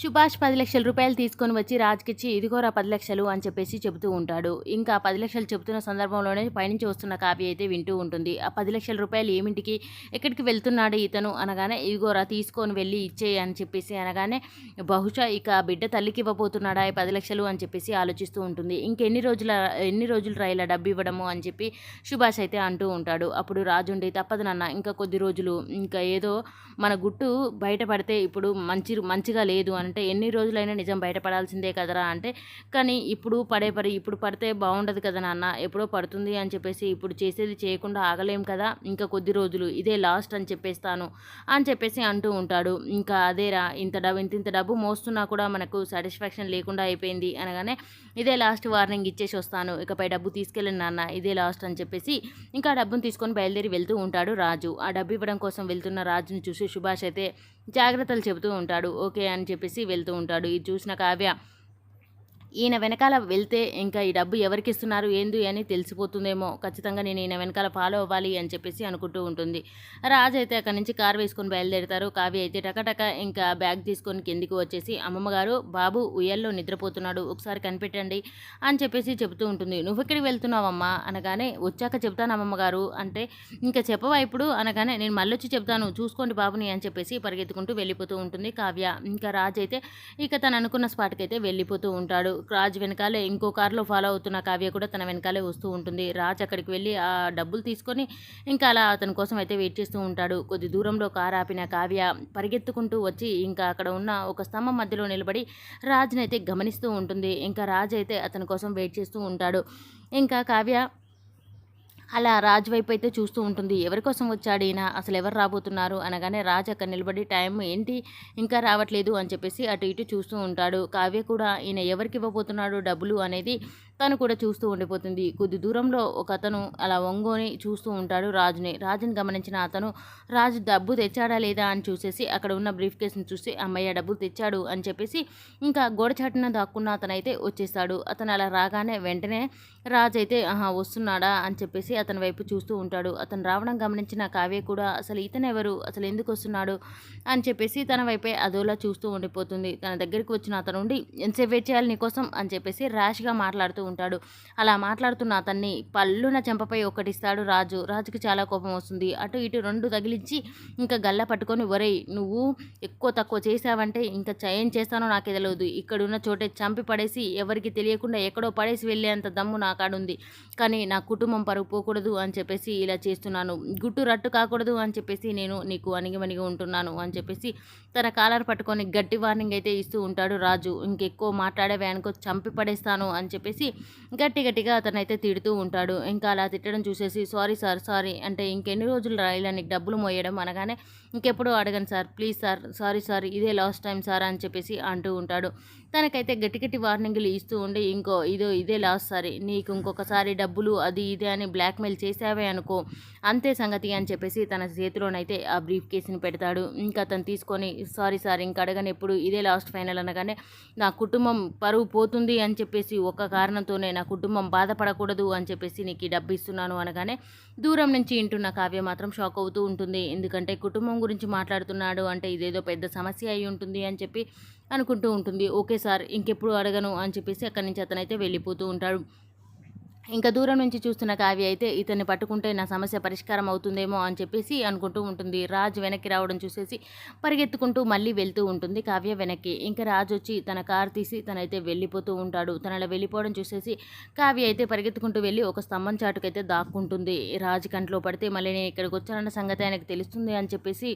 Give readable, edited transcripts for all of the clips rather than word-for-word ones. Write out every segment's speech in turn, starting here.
సుభాష్ 10,00,000 రూపాయలు తీసుకొని వచ్చి రాజ్‌కిచ్చి ఇదిగోరా 10,00,000 అని చెప్పేసి చెబుతూ ఉంటాడు. ఇంకా 10,00,000 చెబుతున్న సందర్భంలోనే పైనుంచి వస్తున్న కావ్య అయితే వింటూ ఉంటుంది. ఆ 10,00,000 రూపాయలు ఏమింటికి? ఎక్కడికి వెళ్తున్నాడు ఇతను అనగానే, ఇదిగోరా తీసుకొని వెళ్ళి ఇచ్చేయి అని చెప్పేసి అనగానే, బహుశా ఇక బిడ్డ తల్లికి ఇవ్వబోతున్నాడా ఈ 10,00,000 అని చెప్పేసి ఆలోచిస్తూ ఉంటుంది. ఎన్ని రోజులురా ఇలా డబ్బు ఇవ్వడము అని చెప్పి సుభాష్ అయితే అంటూ ఉంటాడు. అప్పుడు రాజుండి, తప్పదు నాన్న ఇంకా కొద్ది రోజులు, ఇంకా ఏదో మన గుట్టు బయటపడితే ఇప్పుడు మంచిగా లేదు అంటే ఎన్ని రోజులైనా నిజం బయటపడాల్సిందే కదరా అంటే, కానీ ఇప్పుడు ఇప్పుడు పడితే బాగుండదు కదా నాన్న, ఎప్పుడో పడుతుంది అని చెప్పేసి ఇప్పుడు చేసేది చేయకుండా ఆగలేం కదా, ఇంకా కొద్ది రోజులు ఇదే లాస్ట్ అని చెప్పేస్తాను అని చెప్పేసి అంటూ ఉంటాడు. ఇంకా అదేరా ఇంత డబ్బు మోస్తున్నా కూడా మనకు సాటిస్ఫాక్షన్ లేకుండా అయిపోయింది అనగానే, ఇదే లాస్ట్ వార్నింగ్ ఇచ్చేసి వస్తాను, ఇకపై డబ్బు తీసుకెళ్ళండి నాన్న, ఇదే లాస్ట్ అని చెప్పేసి ఇంకా డబ్బును తీసుకొని బయలుదేరి వెళ్తూ ఉంటాడు రాజు. ఆ డబ్బు ఇవ్వడం కోసం వెళ్తున్న రాజుని చూసి సుభాష్ అయితే జాగ్రత్తలు చెబుతూ ఉంటాడు. ఓకే అని చెప్పేసి వెళ్తూ ఉంటాడు. ఇది చూసిన కావ్య, ఈయన వెనకాల వెళ్తే ఇంకా ఈ డబ్బు ఎవరికిస్తున్నారు ఏంది అని తెలిసిపోతుందేమో, ఖచ్చితంగా నేను ఈయన వెనకాల ఫాలో అవ్వాలి అని చెప్పేసి అనుకుంటూ ఉంటుంది. రాజు అయితే అక్కడి నుంచి కారు వేసుకొని బయలుదేరుతారు. కావ్య అయితే టకటక ఇంకా బ్యాగ్ తీసుకొని కిందికి వచ్చేసి, అమ్మమ్మగారు బాబు ఉయ్యల్లో నిద్రపోతున్నాడు, ఒకసారి కనిపెట్టండి అని చెప్పేసి చెబుతూ ఉంటుంది. నువ్వు ఎక్కడికి వెళ్తున్నావమ్మా అనగానే, వచ్చాక చెప్తాను అమ్మమ్మగారు అంటే, ఇంకా చెప్పవా ఇప్పుడు అనగానే, నేను మళ్ళొచ్చి చెప్తాను చూసుకోండి బాబుని అని చెప్పేసి పరిగెత్తుకుంటూ వెళ్ళిపోతూ ఉంటుంది కావ్య. ఇంకా రాజు అయితే ఇక తను అనుకున్న స్పాట్కి అయితే వెళ్ళిపోతూ ఉంటాడు. రాజ్ వెనకాలే ఇంకో కారులో ఫాలో అవుతున్న కావ్య కూడా తన వెనకాలే వస్తూ ఉంటుంది. రాజ్ అక్కడికి వెళ్ళి ఆ డబ్బులు తీసుకొని ఇంకా అలా అతని కోసం అయితే వెయిట్ చేస్తూ ఉంటాడు. కొద్ది దూరంలో కారు ఆపిన కావ్య పరిగెత్తుకుంటూ వచ్చి ఇంకా అక్కడ ఉన్న ఒక స్తంభం మధ్యలో నిలబడి రాజ్ని అయితే గమనిస్తూ ఉంటుంది. ఇంకా రాజ్ అయితే అతని కోసం వెయిట్ చేస్తూ ఉంటాడు. ఇంకా కావ్య అలా రాజు వైపు అయితే చూస్తూ ఉంటుంది. ఎవరి కోసం వచ్చాడు ఈయన, అసలు ఎవరు రాబోతున్నారు అనగానే, రాజు అక్కడ నిలబడి టైం ఏంటి ఇంకా రావట్లేదు అని చెప్పేసి అటు ఇటు చూస్తూ ఉంటాడు. కావ్య కూడా ఈయన ఎవరికి ఇవ్వబోతున్నాడు డబ్బులు అనేది తను కూడా చూస్తూ ఉండిపోతుంది. కొద్ది దూరంలో ఒక అతను అలా వంగోని చూస్తూ ఉంటాడు రాజుని గమనించిన అతను, రాజు డబ్బు తెచ్చాడా లేదా అని చూసేసి అక్కడ ఉన్న బ్రీఫ్ కేసుని చూసి, అమ్మయ్య డబ్బులు తెచ్చాడు అని చెప్పేసి ఇంకా గోడచాటున దాక్కున్న అతనైతే వచ్చేస్తాడు. అతను అలా రాగానే వెంటనే రాజు అయితే ఆహా వస్తున్నాడా అని చెప్పేసి అతని వైపు చూస్తూ ఉంటాడు. అతను రావడం గమనించిన కావ్య కూడా, అసలు ఇతను ఎవరు, అసలు ఎందుకు వస్తున్నాడు అని చెప్పేసి తన వైపే అదోలా చూస్తూ ఉండిపోతుంది. తన దగ్గరికి వచ్చిన అతను ఉండి, ఎంతసేపు వెయిట్ చేయాలి నీకోసం అని చెప్పేసి ర్యాష్గా మాట్లాడుతూ ఉంటాడు. అలా మాట్లాడుతున్న అతన్ని పళ్ళున చెంపపై ఒకటిస్తాడు రాజు. రాజుకి చాలా కోపం వస్తుంది. అటు ఇటు రెండు తగిలించి ఇంకా గల్ల పట్టుకొని, ఒరేయ్ నువ్వు ఎక్కువ తక్కువ చేసావంటే ఇంకా ఏం చేస్తానో నాకే తెలియదు, ఇక్కడున్న చోటే చంపి పడేసి ఎవరికి తెలియకుండా ఎక్కడో పడేసి వెళ్ళేంత దమ్ము నా కాడుంది, కానీ నా కుటుంబం పరువు పోకూడదు అని చెప్పేసి ఇలా చేస్తున్నాను, గుట్టు రట్టు కాకూడదు అని చెప్పేసి నేను నీకు అణిగిమణిగి ఉంటున్నాను అని చెప్పేసి తన కాలర్ పట్టుకొని గట్టి వార్నింగ్ అయితే ఇస్తూ ఉంటాడు రాజు. ఇంకెక్కువ మాట్లాడేవే అనుకో చంపి పడేస్తాను అని చెప్పేసి గట్టిగా అతనైతే తిడుతూ ఉంటాడు. ఇంకా అలా తిట్టడం చూసేసి, సారీ సార్ సారీ అంటే, ఇంకెన్ని రోజులు ఇలా నీకు డబ్బులు మోయడం అనగానే, ఇంకెప్పుడు అడగను సార్ ప్లీజ్ సార్, సారీ ఇదే లాస్ట్ టైం సార్ అని చెప్పేసి అంటూ ఉంటాడు. తనకైతే గట్టి వార్నింగ్లు ఇస్తూ ఉండి, ఇదే లాస్ట్ సారీ, నీకు ఇంకొకసారి డబ్బులు అది ఇదే అని బ్లాక్మెయిల్ చేసావే అనుకో అంతే సంగతి అని చెప్పేసి తన చేతిలోనైతే ఆ బ్రీఫ్ కేసుని పెడతాడు. ఇంకా అతను తీసుకొని, సారీ సార్ ఇంక అడగను ఎప్పుడు, ఇదే లాస్ట్ ఫైనల్ అనగానే, నా కుటుంబం పరువు పోతుంది అని చెప్పేసి ఒక కారణంతోనే నా కుటుంబం బాధపడకూడదు అని చెప్పేసి నీకు ఈ డబ్బు ఇస్తున్నాను అనగానే, దూరం నుంచి వింటున్న కావ్య మాత్రం షాక్ అవుతూ ఉంటుంది. ఎందుకంటే కుటుంబం గురించి మాట్లాడుతున్నాడు అంటే ఇదేదో పెద్ద సమస్య అయి ఉంటుంది అని చెప్పి అనుకుంటూ ఉంటుంది. ఓకే సార్ ఇంకెప్పుడు అడగను అని చెప్పేసి అక్కడి నుంచి అతనైతే వెళ్ళిపోతూ ఉంటాడు. ఇంకా దూరం నుంచి చూస్తున్న కావ్య అయితే, ఇతన్ని పట్టుకుంటే నా సమస్య పరిష్కారం అవుతుందేమో అని చెప్పేసి అనుకుంటూ ఉంటుంది. రాజు వెనక్కి రావడం చూసేసి పరిగెత్తుకుంటూ మళ్ళీ వెళ్తూ ఉంటుంది కావ్య వెనక్కి. ఇంకా రాజు వచ్చి తన కారు తీసి తనైతే వెళ్ళిపోతూ ఉంటాడు. తను అలా వెళ్ళిపోవడం చూసేసి కావ్య అయితే పరిగెత్తుకుంటూ వెళ్ళి ఒక స్తంభం చాటుకైతే దాక్కుంటుంది. రాజు కంట్లో పడితే మళ్ళీ నేను ఇక్కడికి వచ్చానన్న సంగతి ఆయనకు తెలుస్తుంది అని చెప్పేసి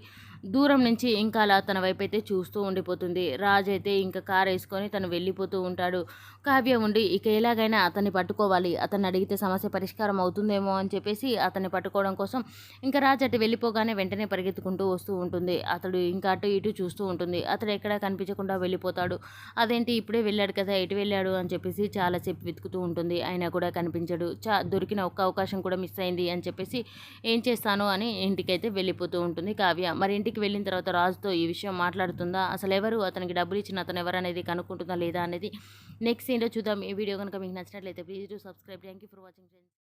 దూరం నుంచి ఇంకా అలా తన వైపు అయితే చూస్తూ ఉండిపోతుంది. రాజు అయితే ఇంకా కారు వేసుకొని తను వెళ్ళిపోతూ ఉంటాడు. కావ్య ఉండి ఇక ఎలాగైనా అతన్ని పట్టుకోవాలి, అతన్ని అడిగితే సమస్య పరిష్కారం అవుతుందేమో అని చెప్పేసి అతన్ని పట్టుకోవడం కోసం ఇంకా రాజు అటు వెళ్ళిపోగానే వెంటనే పరిగెత్తుకుంటూ వస్తూ ఉంటుంది. అతడు ఇంకా అటు ఇటు చూస్తూ ఉంటుంది. అతడు ఎక్కడా కనిపించకుండా వెళ్ళిపోతాడు. అదేంటి ఇప్పుడే వెళ్ళాడు కదా ఎటు వెళ్ళాడు అని చెప్పేసి చాలాసేపు వెతుకుతూ ఉంటుంది. అయినా కూడా కనిపించడు. దొరికిన ఒక్క అవకాశం కూడా మిస్ అయింది అని చెప్పేసి ఏం చేస్తాను అని ఇంటికైతే వెళ్ళిపోతూ ఉంటుంది కావ్య. మరి ఇంటికి వెళ్ళిన తర్వాత రాజుతో ఈ విషయం మాట్లాడుతుందా, అసలు ఎవరు అతనికి డబ్బులు ఇచ్చిన అతను ఎవరు అనేది కనుక్కుంటుందా లేదా అనేది నెక్స్ట్ సీన్లో చూద్దాం. ఈ వీడియో కనుక మీకు నచ్చినట్లయితే please do subscribe. Thank you for watching friends.